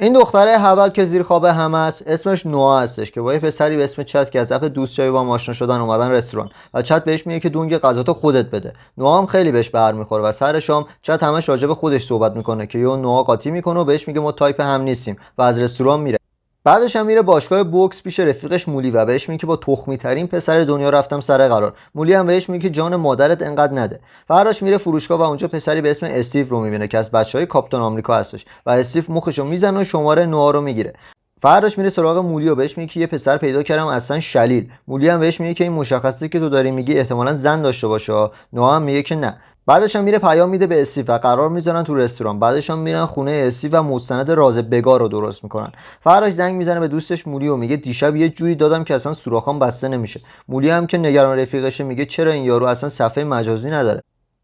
این دختره اول که زیر خواب همه است اسمش نوآ هستش که با یه پسری به اسم چت که از اپ دوست جایی با آشنا شدن اومدن رستوران و چت بهش میگه که دونگ غذاتو خودت بده. نوآ هم خیلی بهش برمیخوره و سر شام چت همش راجع به خودش صحبت میکنه که یهو نوآ قاطی میکنه و بهش میگه ما تایپ هم نیستیم و از رستوران میره. بعدش هم میره باشگاه بوکس پیش رفیقش مولی و بهش میگه که با تخمی ترین پسر دنیا رفتم سر قرار. مولی هم بهش میگه که جان مادرت انقدر نده. فراش میره فروشگاه و اونجا پسری به اسم استیو رو میبینه که از بچهای کاپیتان آمریکا هستش و استیو مخشو میزنه و شماره نوآ رو میگیره. فراش میره سراغ مولی و بهش میگه که یه پسر پیدا کردم اصلا شلیل. مولی هم بهش میگه که این مشخصه که تو داری میگی احتمالاً زن داشته باشه. نوآ هم میگه که نه. بعدش هم میره پیام میده به استیو و قرار میذارن تو رستوران. بعدش هم میرن خونه استیو و مستند راز بگار رو درست میکنن. فراش زنگ میزنه به دوستش مولی و میگه دیشب یه جوری دادم که اصلا سوراخام بسته نمیشه. مولی هم که نگران رفیقشه میگه چرا این یارو اصلا صفحه مجازی نداره.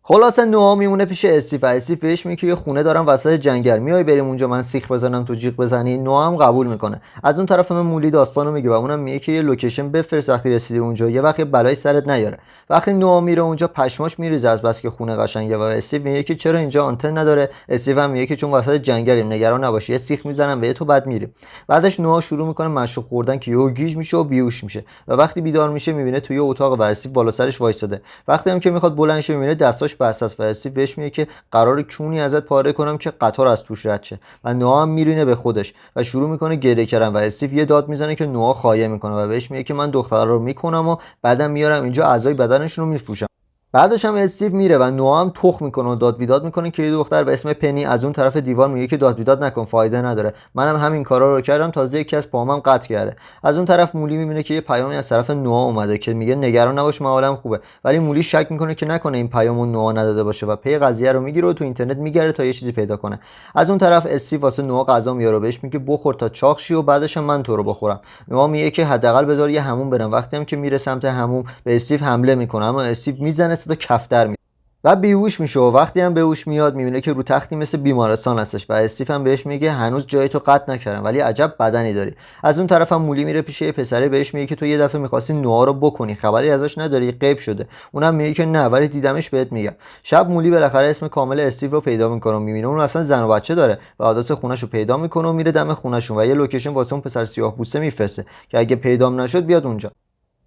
خلاصه نوآ میمونه پیش استیو و استیو بهش میگه که یه خونه دارم وسط جنگل، میای بریم اونجا من سیخ بزنم تو جیغ بزنی. نوآ هم قبول میکنه. از اون طرف من مولی داستانو میگه و اونم میگه که یه لوکیشن بفرست وقتی رسیدی اونجا یه وقت بلای سرت نیاره. وقتی نوآ میره اونجا پشماش میریزه از بس که خونه قشنگه و استیو میگه که چرا اینجا آنتن نداره. استیو هم میگه که چون وسط جنگلیم نگران نباشی یه سیخ میزنم به تو بعد میریم. بعدش نوآ شروع میکنه مشروب خوردن که یهو گیج میشه و بیهوش میشه و وقتی بیدار میشه میبینه توی اتاق و استیو بالا سرش وایساده. وقتی هم که میخواد بلند شه میبینه دستاش بسته است و استیو بهش میگه که قرار کونی ازت پاره کنم که قطار از توش رد شه و نوآ هم میرینه به خودش و شروع میکنه گریه کردن و استیو یه داد میزنه که نوآ خایه میکنه و بهش میگه که من دخترا رو میکنم و بعدم میارم اینجا اعضای بدنشون رو میفروشم. بعدش هم استیو میره و نوآ هم تخم میکنه و داد بیداد میکنه که یه دختر به اسم پنی از اون طرف دیوار میگه که داد بیداد نکن فایده نداره، منم همین کارا رو کردم تازه یکی از پامم قطع کرده. از اون طرف مولی میبینه که یه پیامی از طرف نوآ اومده که میگه نگران نباش من حالم خوبه، ولی مولی شک میکنه که نکنه این پیامو نوآ نداده باشه و پی قضیه رو میگیره و تو اینترنت میگره تا یه چیزی پیدا کنه. از اون طرف استیو واسه نوآ غذا میاره و بهش میگه بخور تا چاق شی و بعدش هم من تو رو بخورم. نوآ میگه که حداقل بذار یه حموم برم. وقتی هم که میره سمت حموم به استیو حمله میکنه اما استیو میزنه صدا کفتر و بیهوش میشه و وقتی هم به هوش میاد میبینه که رو تختی مثل بیمارستان هستش و استیو هم بهش میگه هنوز جای تو قطع نکردم ولی عجب بدنی داری. از اون طرف هم مولی میره پیش یه پسره بهش میگه که تو یه دفعه می‌خواستی نوآ رو بکنی خبری ازش نداری غیب شده. اونم میگه که نه ولی دیدمش بهت میگم. شب مولی بالاخره اسم کامل استیو رو پیدا میکنه و میبینه اون اصلا زن و بچه داره و آدرس خونه‌شو رو پیدا میکنه و میره دم خونه‌شون و یه لوکیشن واسه اون پسر سیاه‌پوسته میفرسته که اگه پیدام نشد بیاد اونجا.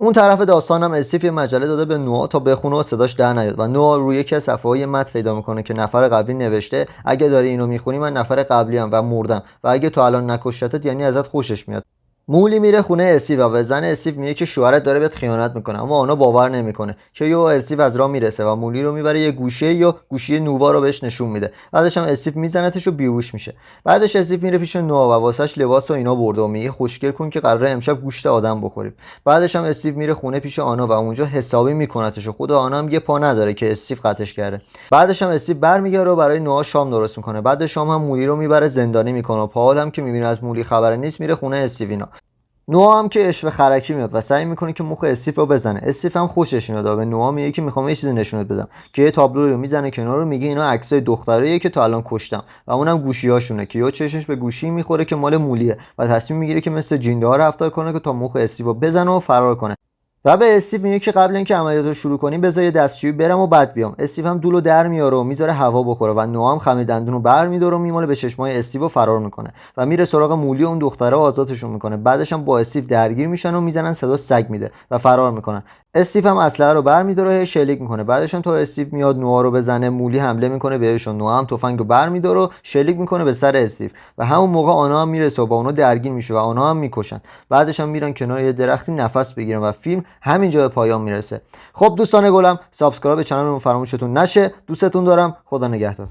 اون طرف داستانم استیو یه مجله داده به نوآ تا بخونه و صداش در نیاد و نوآ روی یکی از صفحه‌های متن پیدا میکنه که نفر قبلی نوشته اگه داری اینو میخونی من نفر قبلیم و مردم و اگه تو الان نکشتت یعنی ازت خوشش میاد. مولی میره خونه استیو و زن استیو میگه که شوهرت داره بهت خیانت میکنه اما اونا باور نمیکنه که یو استیو از راه میرسه و مولی رو میبره یه گوشه یا گوشی نووا رو بهش نشون میده. بعدش هم استیو میزنتش و بیهوش میشه. بعدش استیو میره پیش نوآ و واسش لباس و اینا برده و میگه خوشگل کن که قراره امشب گوشت آدم بخوریم. بعدش هم استیو میره خونه پیش آنا و اونجا حسابی میکنتش و خود آنا هم یه پا نداره که استیو قطعش کرده. بعدش هم استیو برمیگره و برای نوآ شام درست میکنه. بعد شام هم مولی رو میبره زندانی میکنه و پاول هم که میبینه از مولی خبری نیست میره خونه استیو. نوآ هم که اشوه خرکی میاد و سعی میکنه که مخ استیو رو بزنه. استیو هم خوشش میاد و به نوآ میگه که میخوام یه چیزی نشونت بدم که یه تابلو رو میزنه کنار رو میگه اینا عکسای دختراییه که تا الان کشتم و اونم گوشیاشونه که یه چشمش به گوشی میخوره که مال مولیه و تصمیم میگیره که مثل جینده‌ها رفتار کنه که تا مخ استیو رو بزنه و فرار کنه. و به استیو میگه که قبل اینکه عملیات رو شروع کنیم بذار یه دستشویی برم و بعد بیام. استیو هم دولو در میاره و میذاره هوا بخوره و نوآ هم خمیر دندون رو برمی‌داره و میمونه به چشمای استیو و فرار میکنه و میره سراغ مولی و اون دختره آزادشون میکنه. بعدش هم با استیو درگیر میشن و میزنن صدا سگ میده و فرار میکنن. استیو هم اسلحه رو برمی‌داره و شلیک میکنه. بعدش هم تا استیو میاد نوآ رو بزنه مولی حمله میکنه بهشون. نوآ هم تفنگ رو برمی‌داره و شلیک میکنه به سر استیو و همون موقع آنا هم میرسه و با اونها درگیر میشه و آنها هم میکشن. بعدش هم میرن کنار یه درختی نفس بگیرن و فیلم همینجا به پایان میرسه. خب دوستان گلم سابسکرایب چنلمون فراموشتون نشه. دوستتون دارم. خدا نگهدار.